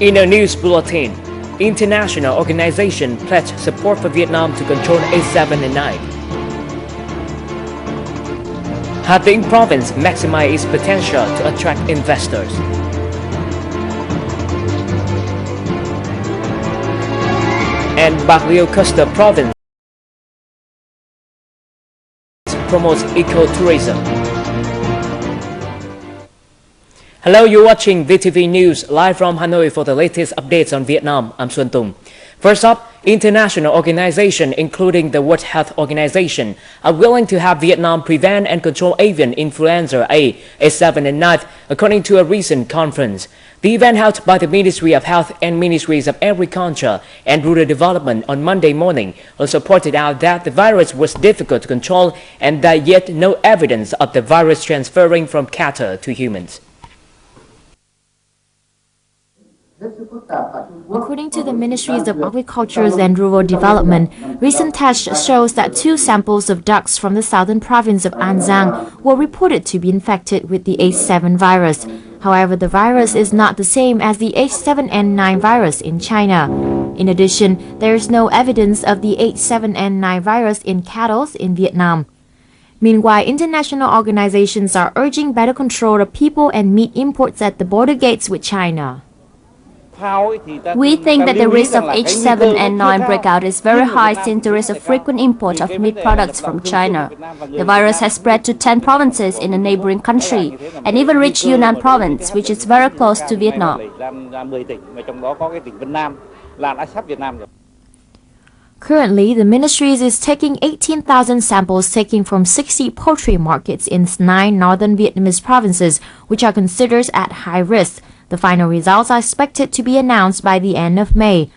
In a news bulletin, international organization pledged support for Vietnam to control A7 and 9. Hà Tĩnh province maximize its potential to attract investors. And Baguio Coastal province promotes ecotourism. Hello, you're watching VTV News live from Hanoi for the latest updates on Vietnam. I'm Xuân Tùng. First up, international organizations, including the World Health Organization, are willing to have Vietnam prevent and control avian influenza A, A7 and 9, according to a recent conference. The event held by the Ministry of Health and Ministries of Agriculture and Rural Development on Monday morning also pointed out that the virus was difficult to control and that yet no evidence of the virus transferring from cattle to humans. According to the Ministries of Agriculture and Rural Development, recent tests shows that 2 samples of ducks from the southern province of An Giang were reported to be infected with the H7 virus. However, the virus is not the same as the H7N9 virus in China. In addition, there is no evidence of the H7N9 virus in cattle in Vietnam. Meanwhile, international organizations are urging better control of people and meat imports at the border gates with China. We think that the risk of H7N9 breakout is very high since there is a frequent import of meat products from China. The virus has spread to 10 provinces in a neighboring country and even reached Yunnan province, which is very close to Vietnam. Currently, the ministry is taking 18,000 samples taken from 60 poultry markets in 9 northern Vietnamese provinces, which are considered at high risk. The final results are expected to be announced by the end of May.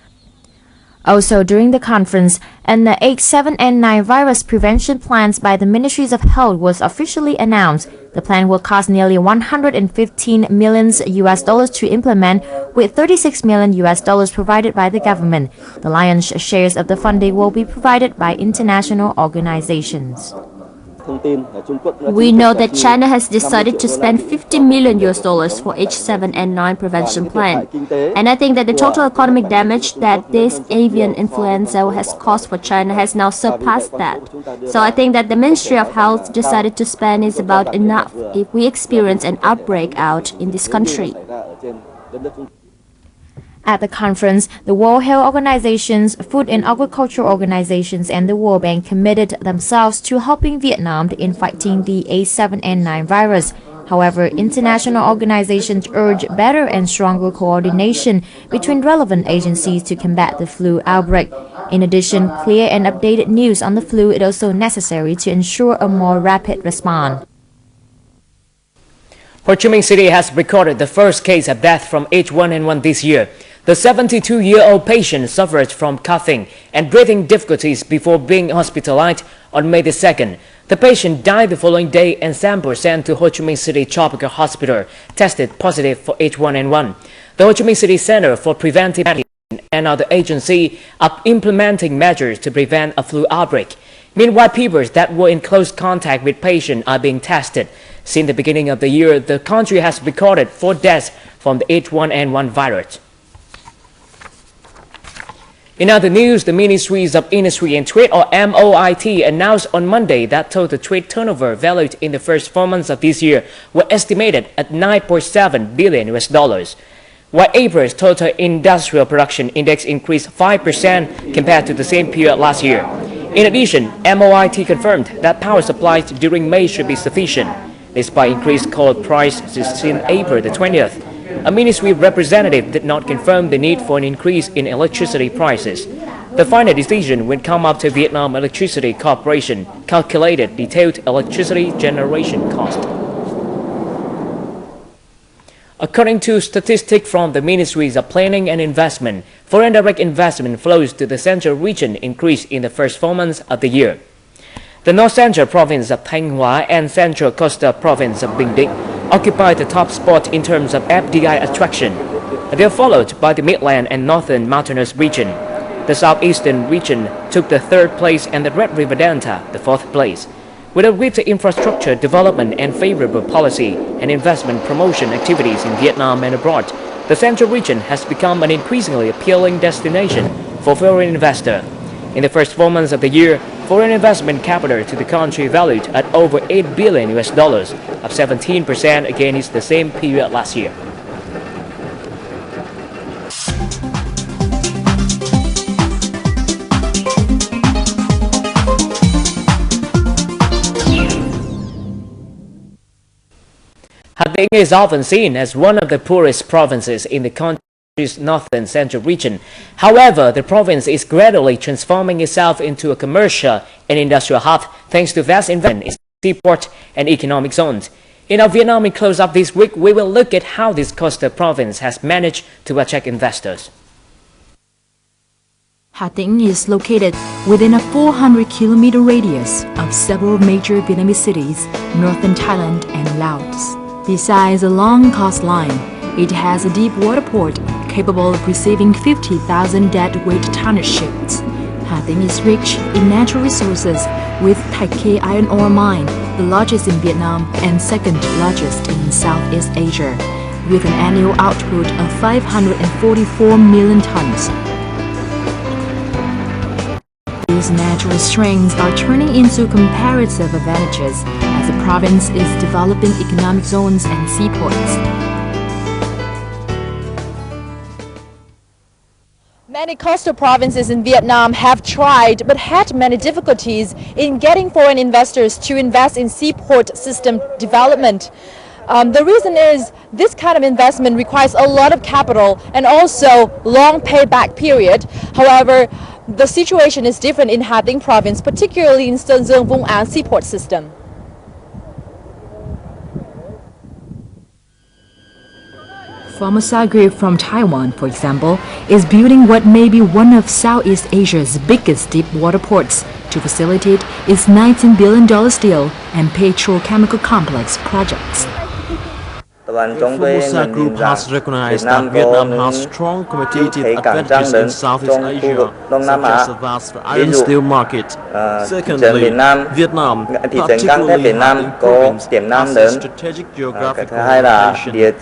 Also, during the conference, an H7N9 virus prevention plans by the Ministries of Health was officially announced. The plan will cost nearly $115 million to implement, with $36 million provided by the government. The lion's shares of the funding will be provided by international organizations. We know that China has decided to spend $50 million for H7N9 prevention plan. And I think that the total economic damage that this avian influenza has caused for China has now surpassed that. So I think that the Ministry of Health decided to spend is about enough if we experience an outbreak out in this country. At the conference, the World Health Organizations, Food and Agriculture Organizations, and the World Bank committed themselves to helping Vietnam in fighting the H7N9 virus. However, international organizations urge better and stronger coordination between relevant agencies to combat the flu outbreak. In addition, clear and updated news on the flu is also necessary to ensure a more rapid response. Ho Chi Minh City has recorded the first case of death from H1N1 this year. The 72-year-old patient suffered from coughing and breathing difficulties before being hospitalized on May the 2nd. The patient died the following day and samples sent to Ho Chi Minh City Tropical Hospital tested positive for H1N1. The Ho Chi Minh City Center for Preventive Medicine and other agencies are implementing measures to prevent a flu outbreak. Meanwhile, people that were in close contact with patients are being tested. Since the beginning of the year, the country has recorded 4 deaths from the H1N1 virus. In other news, the Ministries of Industry and Trade, or MOIT, announced on Monday that total trade turnover valued in the first 4 months of this year were estimated at $9.7 billion, while April's total industrial production index increased 5% compared to the same period last year. In addition, MOIT confirmed that power supplies during May should be sufficient, despite increased coal prices since April the 20th. A ministry representative did not confirm the need for an increase in electricity prices. The final decision will come after Vietnam Electricity Corporation calculated detailed electricity generation cost. According to statistics from the Ministries of Planning and Investment, foreign direct investment flows to the central region increased in the first 4 months of the year. The North Central Province of Thanh Hóa and Central Coastal Province of Bình Định occupy the top spot in terms of FDI attraction. They are followed by the Midland and Northern Mountainous region. The Southeastern region took the 3rd place and the Red River Delta the 4th place. With a greater infrastructure development and favorable policy and investment promotion activities in Vietnam and abroad, the Central region has become an increasingly appealing destination for foreign investors. In the first 4 months of the year, foreign investment capital to the country valued at over $8 billion, up 17% against the same period last year. Hà Tĩnh is often seen as one of the poorest provinces in the country's northern central region. However, the province is gradually transforming itself into a commercial and industrial hub thanks to vast investment in seaport and economic zones. In our Vietnam close-up this week, we will look at how this coastal province has managed to attract investors. Hà Tĩnh is located within a 400-kilometer radius of several major Vietnamese cities, northern Thailand and Laos. Besides a long coastline, it has a deep water port capable of receiving 50,000 deadweight tonnage ships. Hà Tĩnh is rich in natural resources with Thạch Khê iron ore mine, the largest in Vietnam and second largest in Southeast Asia, with an annual output of 544 million tons. These natural strengths are turning into comparative advantages as the province is developing economic zones and seaports. Many coastal provinces in Vietnam have tried but had many difficulties in getting foreign investors to invest in seaport system development. The reason is this kind of investment requires a lot of capital and also long payback period. However, the situation is different in Hà Tĩnh province, particularly in Sơn Dương Vũng Áng seaport system. Formosa Group from Taiwan, for example, is building what may be one of Southeast Asia's biggest deep water ports to facilitate its $19 billion steel and petrochemical complex projects. Formosa Group has recognized that Vietnam has strong competitive advantages in Southeast Asia, such as a vast iron steel market. Secondly, Vietnam, particularly Hà Tĩnh province, has a strategic geographical location.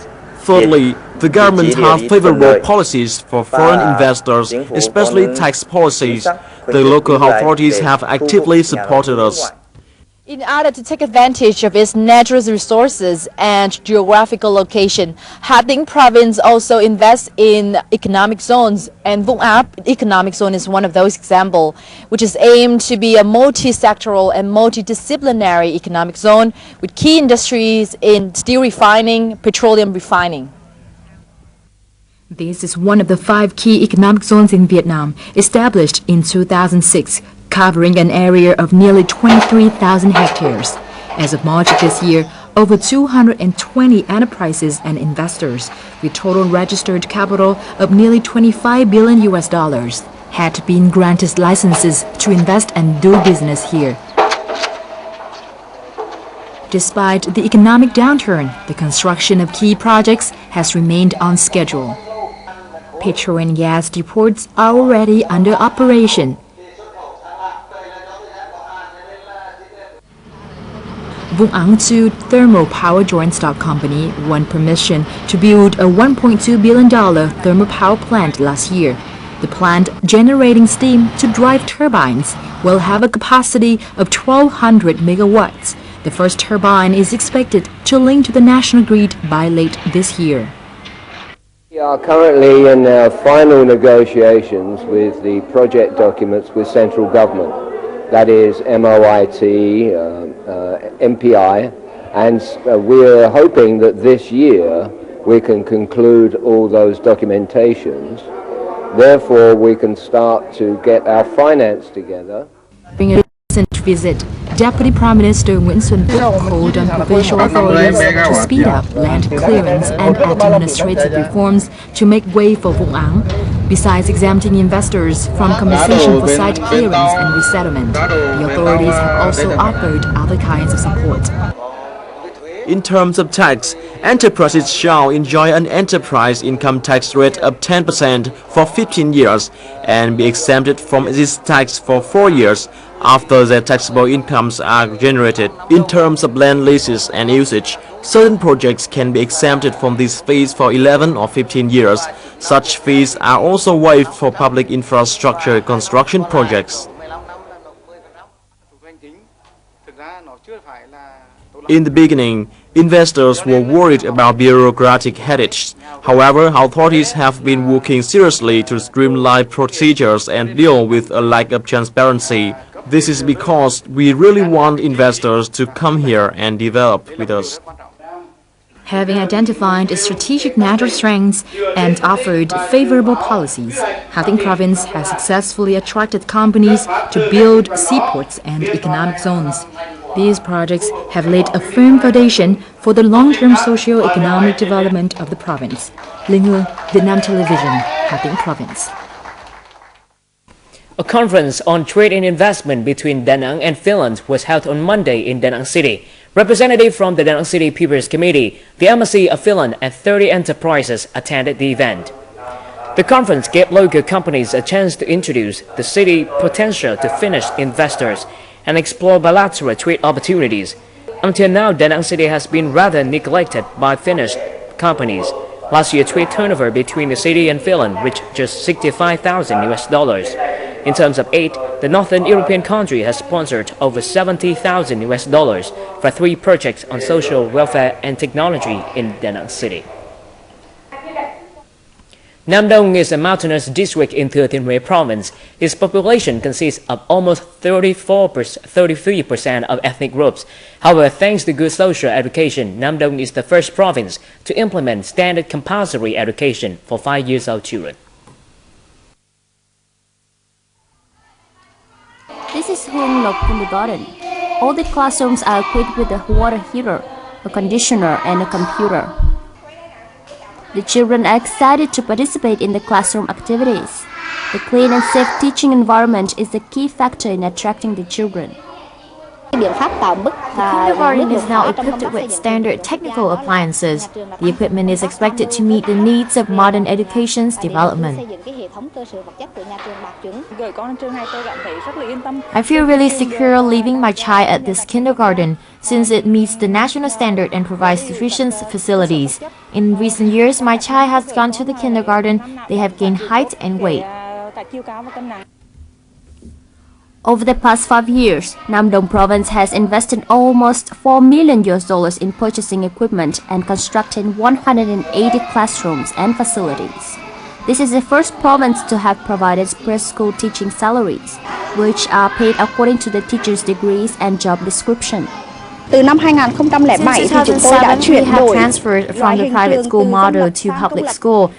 Thirdly, the government has favorable policies for foreign investors, especially tax policies. The local authorities have actively supported us. In order to take advantage of its natural resources and geographical location, Hà Tĩnh province also invests in economic zones, and Vũng Áng economic zone is one of those examples, which is aimed to be a multi-sectoral and multidisciplinary economic zone with key industries in steel refining, petroleum refining. This is one of the 5 key economic zones in Vietnam, established in 2006, covering an area of nearly 23,000 hectares. As of March this year, over 220 enterprises and investors, with total registered capital of nearly $25 billion had been granted licenses to invest and do business here. Despite the economic downturn, the construction of key projects has remained on schedule. Petrol and gas depots are already under operation. Vũng Áng 2 Thermal Power Joint Stock Company won permission to build a $1.2 billion thermal power plant last year. The plant, generating steam to drive turbines, will have a capacity of 1,200 megawatts. The first turbine is expected to link to the national grid by late this year. We are currently in final negotiations with the project documents with central government. That is MOIT, MPI, and we're hoping that this year we can conclude all those documentations. Therefore, we can start to get our finance together. During a recent visit, Deputy Prime Minister Nguyễn Xuân Phúc called on provincial authorities to speed up land clearance and administrative reforms to make way for Vũng Áng. Besides exempting investors from compensation for site clearance and resettlement, the authorities have also offered other kinds of support. In terms of tax, enterprises shall enjoy an enterprise income tax rate of 10% for 15 years and be exempted from this tax for 4 years after their taxable incomes are generated. In terms of land leases and usage, certain projects can be exempted from these fees for 11 or 15 years. Such fees are also waived for public infrastructure construction projects. In the beginning, investors were worried about bureaucratic headaches. However, authorities have been working seriously to streamline procedures and deal with a lack of transparency. This is because we really want investors to come here and develop with us. Having identified its strategic natural strengths and offered favorable policies, Hà Province has successfully attracted companies to build seaports and economic zones. These projects have laid a firm foundation for the long-term socio-economic development of the province. Nguồn, Vietnam Television, Hà Province. A conference on trade and investment between Da Nang and Finland was held on Monday in Da Nang City. Representatives from the Da Nang City People's Committee, the Embassy of Finland, and 30 enterprises attended the event. The conference gave local companies a chance to introduce the city potential to Finnish investors and explore bilateral trade opportunities. Until now, Da Nang City has been rather neglected by Finnish companies. Last year, trade turnover between the city and Finland reached just $65,000. In terms of aid, the Northern European country has sponsored over $70,000 for 3 projects on social welfare and technology in Da Nang City. Nam Dong is a mountainous district in Thừa Thiên Huế province. Its population consists of almost 33% of ethnic groups. However, thanks to good social education, Nam Dong is the first province to implement standard compulsory education for 5-year-old children. This is Hung Lộc Kindergarten. All the classrooms are equipped with a water heater, a conditioner, and a computer. The children are excited to participate in the classroom activities. The clean and safe teaching environment is the key factor in attracting the children. The kindergarten is now equipped with standard technical appliances. The equipment is expected to meet the needs of modern education's development. I feel really secure leaving my child at this kindergarten since it meets the national standard and provides sufficient facilities. In recent years, my child has gone to the kindergarten. They have gained height and weight. Over the past 5 years, Nam Dong province has invested almost $4 million in purchasing equipment and constructing 180 classrooms and facilities. This is the first province to have provided preschool teaching salaries, which are paid according to the teachers' degrees and job description. Từ năm 2007 thì chúng tôi đã 2007, we chuyển have đổi transferred from the private school model to public school.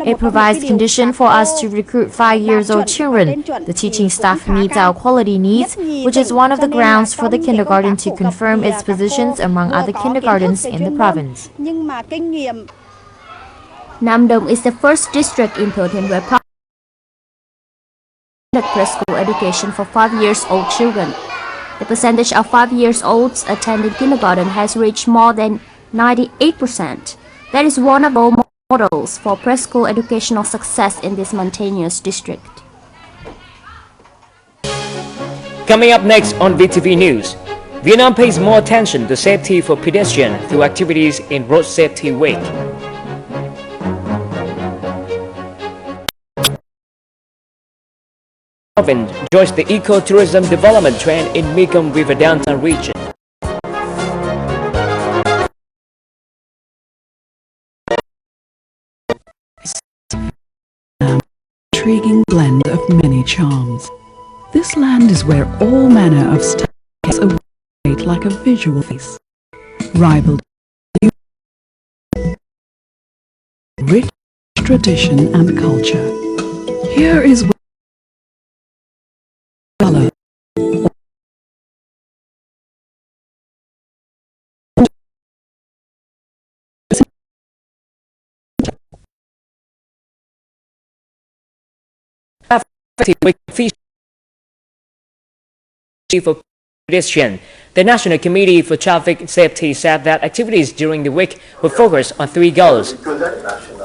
It provides condition for us to recruit 5-year-old children. The teaching staff meets our quality needs, which is one of the grounds for the kindergarten to confirm its positions among other kindergartens in the province. Nam Dong is the first district in Thừa Thiên Huế province to conduct preschool education for 5-year-old children. The percentage of 5-year-olds attending kindergarten has reached more than 98%. That is one of the models for preschool educational success in this mountainous district. Coming up next on VTV News, Vietnam pays more attention to safety for pedestrians through activities in Road Safety Week. Province joins the eco-tourism development trend in Mekong River Downtown region. Intriguing blend of many charms. This land is where all manner of styles await like a visual feast, rivalled rich tradition and culture. Here is color. For pedestrian, The National Committee for Traffic Safety said that activities during the week will focus on 3 goals.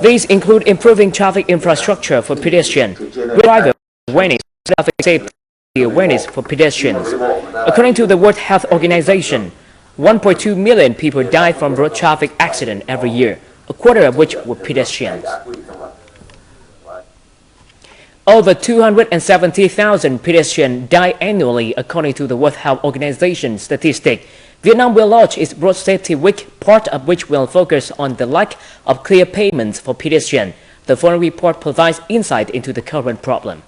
These include improving traffic infrastructure for pedestrians, driver awareness, traffic safety awareness for pedestrians. According to the World Health Organization, 1.2 million people die from road traffic accidents every year, a quarter of which were pedestrians. Over 270,000 pedestrians die annually, according to the World Health Organization statistic. Vietnam will launch its Road Safety Week, part of which will focus on the lack of clear pavements for pedestrians. The following report provides insight into the current problem.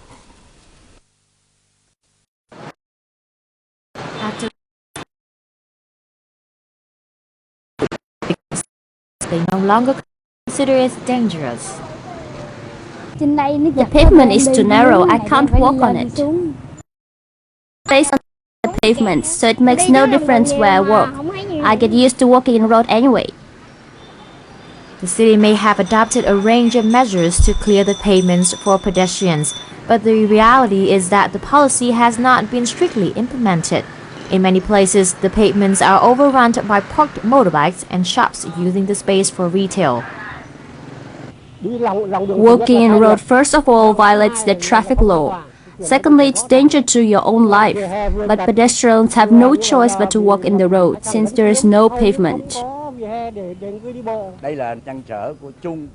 They no longer consider it dangerous. The pavement is too narrow, I can't walk on it. Based on the pavement, so it makes no difference where I walk. I get used to walking in road anyway. The city may have adopted a range of measures to clear the pavements for pedestrians, but the reality is that the policy has not been strictly implemented. In many places, the pavements are overrun by parked motorbikes and shops using the space for retail. Walking in road, first of all, violates the traffic law. Secondly, it's danger to your own life. But pedestrians have no choice but to walk in the road, since there is no pavement.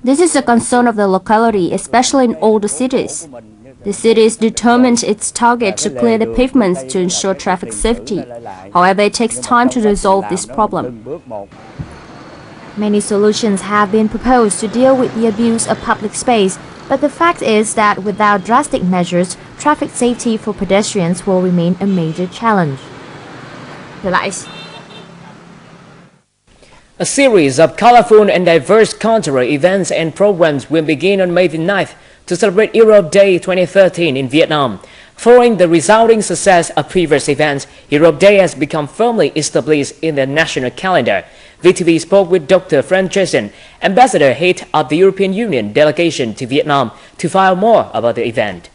This is a concern of the locality, especially in older cities. The city is determined its target to clear the pavements to ensure traffic safety. However, it takes time to resolve this problem. Many solutions have been proposed to deal with the abuse of public space, but the fact is that without drastic measures, traffic safety for pedestrians will remain a major challenge. A series of colorful and diverse cultural events and programs will begin on May the 9th to celebrate Europe Day 2013 in Vietnam. Following the resounding success of previous events, Europe Day has become firmly established in the national calendar. VTV spoke with Dr. Frank Jason, Ambassador Head of the European Union delegation to Vietnam, to find out more about the event.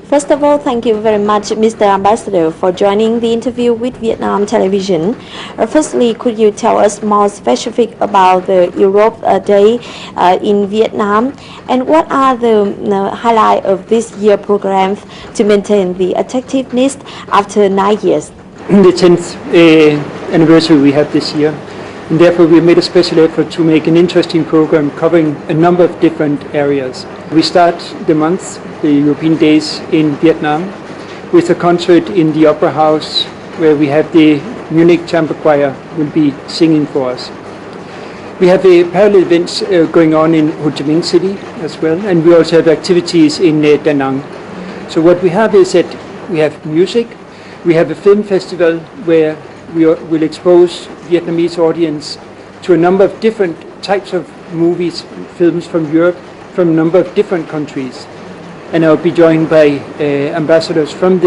First of all, thank you very much, Mr. Ambassador, for joining the interview with Vietnam Television. Firstly, could you tell us more specific about the Europe Day in Vietnam, and what are the highlights of this year program to maintain the attractiveness after 9 years? The 10th anniversary we have this year, and therefore we made a special effort to make an interesting program covering a number of different areas. We start the month, the European Days in Vietnam, with a concert in the Opera House where we have the Munich Chamber Choir will be singing for us. We have parallel events going on in Ho Chi Minh City as well, and we also have activities in Da Nang. So what we have is that we have music. We have a film festival where we will expose Vietnamese audience to a number of different types of movies, films from Europe, from a number of different countries. And I'll be joined by ambassadors from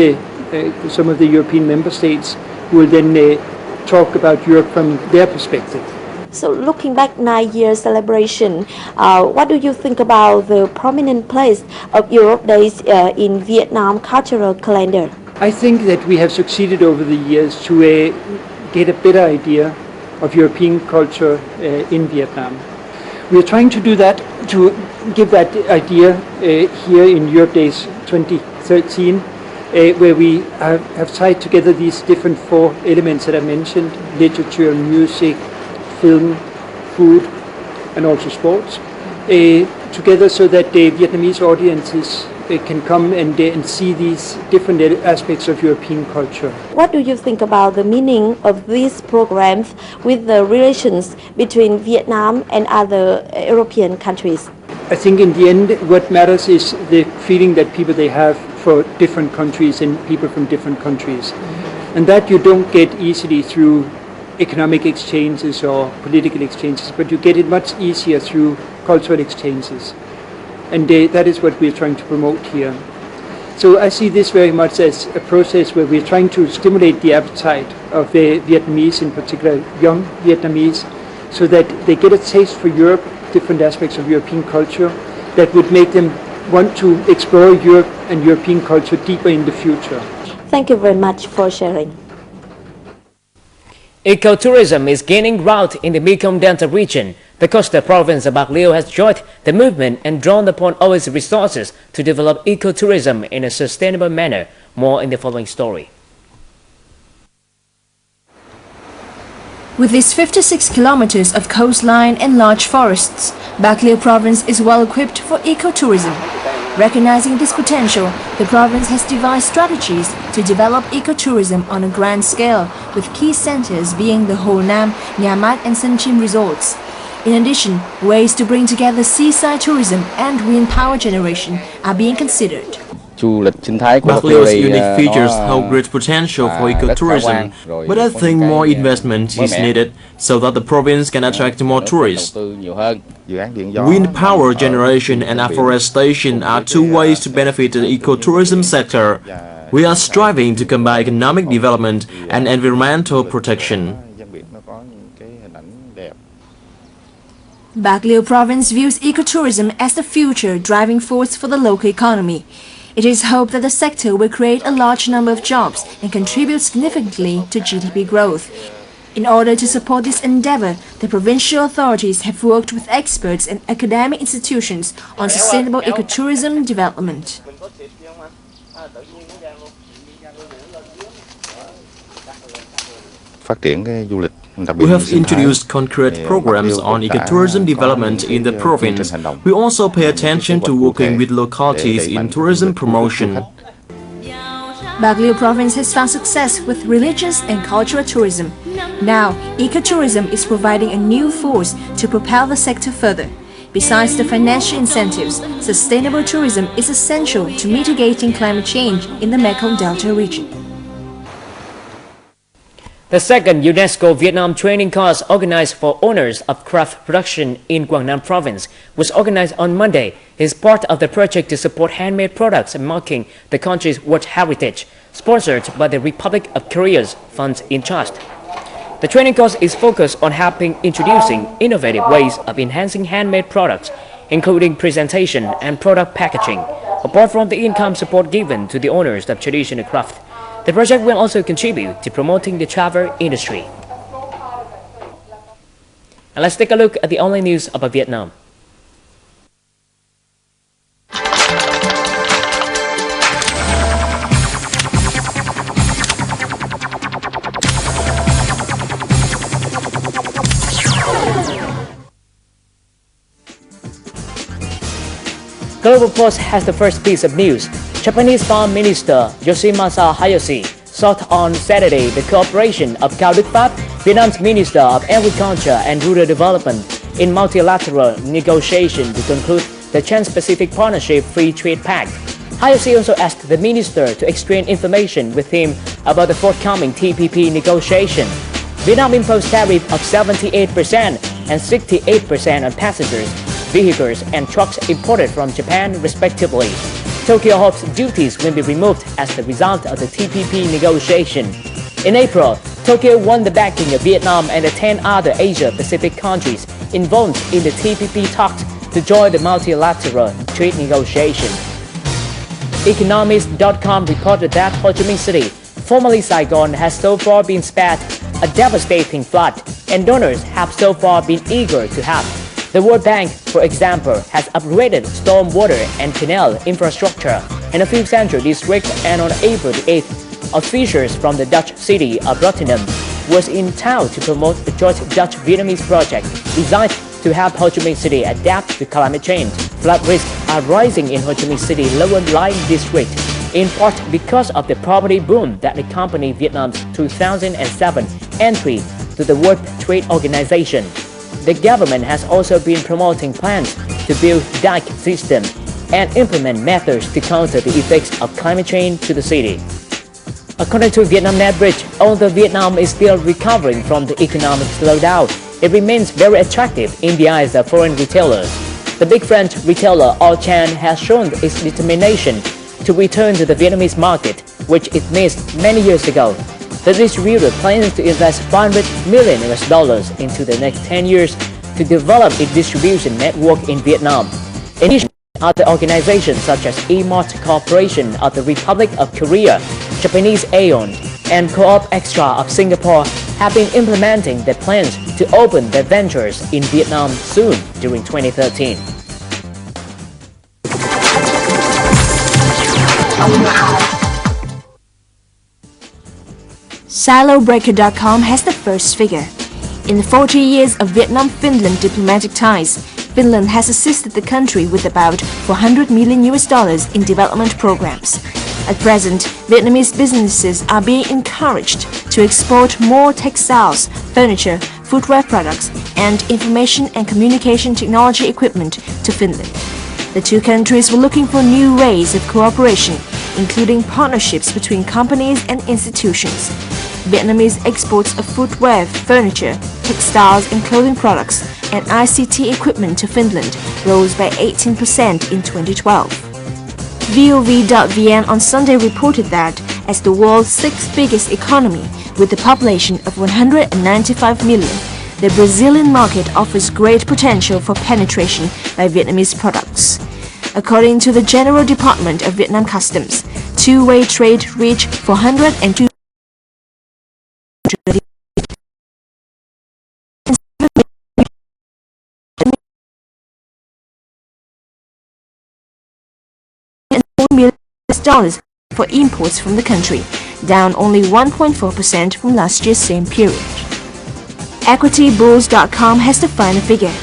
some of the European member states who will then talk about Europe from their perspective. So looking back 9 years celebration, what do you think about the prominent place of Europe Days in Vietnam cultural calendar? I think that we have succeeded over the years to get a better idea of European culture in Vietnam. We are trying to do that, to give that idea here in Europe Days 2013, where we have tied together these different 4 elements that I mentioned: literature, music, film, food, and also sports, together so that the Vietnamese audiences can come and see these different aspects of European culture. What do you think about the meaning of these programs with the relations between Vietnam and other European countries? I think in the end what matters is the feeling that people they have for different countries and people from different countries. And that you don't get easily through economic exchanges or political exchanges, but you get it much easier through cultural exchanges. And that is what we're trying to promote here. So I see this very much as a process where we're trying to stimulate the appetite of the Vietnamese, in particular young Vietnamese, so that they get a taste for Europe, different aspects of European culture, that would make them want to explore Europe and European culture deeper in the future. Thank you very much for sharing. Ecotourism is gaining ground in the Mekong Delta region. The coastal province of Bạc Liêu has joined the movement and drawn upon all its resources to develop ecotourism in a sustainable manner. More in the following story. With its 56 kilometers of coastline and large forests, Bạc Liêu province is well equipped for ecotourism. Recognizing this potential, the province has devised strategies to develop ecotourism on a grand scale, with key centers being the Hồ Nam, Nhà Mát and Sơn Chim resorts. In addition, ways to bring together seaside tourism and wind power generation are being considered. Bạc Lieu's unique features hold great potential for ecotourism, but I think more investment is needed so that the province can attract more tourists. Wind power generation and afforestation are two ways to benefit the ecotourism sector. We are striving to combine economic development and environmental protection. Bạc Liêu province views ecotourism as the future driving force for the local economy. It is hoped that the sector will create a large number of jobs and contribute significantly to GDP growth. In order to support this endeavor, the provincial authorities have worked with experts and academic institutions on sustainable ecotourism development. We have introduced concrete programs on ecotourism development in the province. We also pay attention to working with localities in tourism promotion. Bạc Liêu province has found success with religious and cultural tourism. Now, ecotourism is providing a new force to propel the sector further. Besides the financial incentives, sustainable tourism is essential to mitigating climate change in the Mekong Delta region. The second UNESCO Vietnam training course organized for owners of craft production in Quảng Nam province was organized on Monday. It is part of the project to support handmade products marking the country's World Heritage, sponsored by the Republic of Korea's funds in trust. The training course is focused on helping introducing innovative ways of enhancing handmade products, including presentation and product packaging, apart from the income support given to the owners of traditional craft. The project will also contribute to promoting the travel industry. And let's take a look at the only news about Vietnam. Global Post has the first piece of news. Japanese Foreign Minister Yoshimasa Hayashi sought on Saturday the cooperation of Cao Đức Pháp, Vietnam's Minister of Agriculture and Rural Development, in multilateral negotiation to conclude the Trans-Pacific Partnership Free Trade Pact. Hayashi also asked the minister to exchange information with him about the forthcoming TPP negotiation. Vietnam imposed tariff of 78% and 68% on passengers, vehicles and trucks imported from Japan respectively. Tokyo hopes duties will be removed as the result of the TPP negotiation. In April, Tokyo won the backing of Vietnam and the 10 other Asia-Pacific countries involved in the TPP talks to join the multilateral trade negotiation. Economist.com reported that Ho Chi Minh City, formerly Saigon, has so far been spared a devastating flood, and donors have so far been eager to help. The World Bank, for example, has upgraded stormwater and canal infrastructure in a few central districts, and on April 8th, officials from the Dutch city of Rotterdam was in town to promote the joint Dutch-Vietnamese project designed to help Ho Chi Minh City adapt to climate change. Flood risks are rising in Ho Chi Minh City lower-lying district, in part because of the property boom that accompanied Vietnam's 2007 entry to the World Trade Organization. The government has also been promoting plans to build dike systems and implement methods to counter the effects of climate change to the city. According to Vietnam NetBridge, although Vietnam is still recovering from the economic slowdown, it remains very attractive in the eyes of foreign retailers. The big French retailer Auchan has shown its determination to return to the Vietnamese market, which it missed many years ago. The distributor plans to invest $500 million into the next 10 years to develop its distribution network in Vietnam. Initially, Other organizations such as E-Mart Corporation of the Republic of Korea, Japanese Aeon, and Co-op Extra of Singapore have been implementing their plans to open their ventures in Vietnam soon during 2013. SiloBreaker.com has the first figure. In the 40 years of Vietnam-Finland diplomatic ties, Finland has assisted the country with about $400 million in development programs. At present, Vietnamese businesses are being encouraged to export more textiles, furniture, footwear products, and information and communication technology equipment to Finland. The two countries were looking for new ways of cooperation, including partnerships between companies and institutions. Vietnamese exports of footwear, furniture, textiles and clothing products, and ICT equipment to Finland rose by 18% in 2012. VOV.vn on Sunday reported that as the world's sixth biggest economy with a population of 195 million, the Brazilian market offers great potential for penetration by Vietnamese products. According to the General Department of Vietnam Customs, two-way trade reached 402 million dollars for imports from the country, down only 1.4% from last year's same period. EquityBulls.com has the final figure.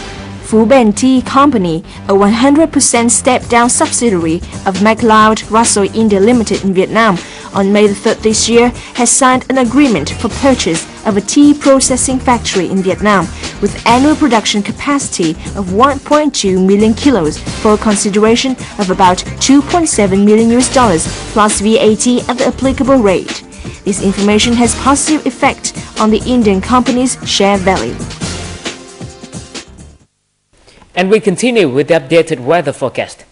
Phú Bền Tea Company, a 100% step-down subsidiary of MacLeod Russell India Limited in Vietnam, on May the 3rd this year, has signed an agreement for purchase of a tea processing factory in Vietnam with annual production capacity of 1.2 million kilos for a consideration of about $2.7 million plus VAT at the applicable rate. This information has positive effect on the Indian company's share value. And we continue with the updated weather forecast.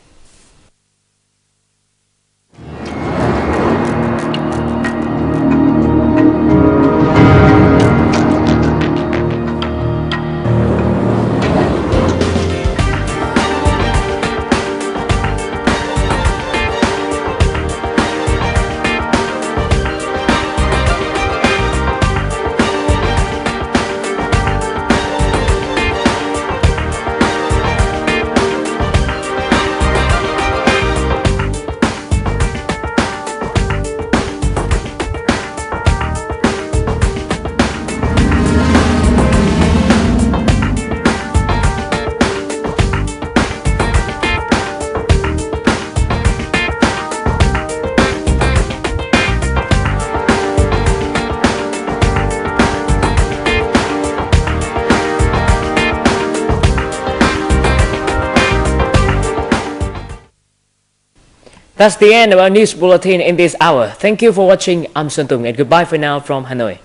That's the end of our news bulletin in this hour. Thank you for watching. I'm Xuân Tùng and goodbye for now from Hanoi.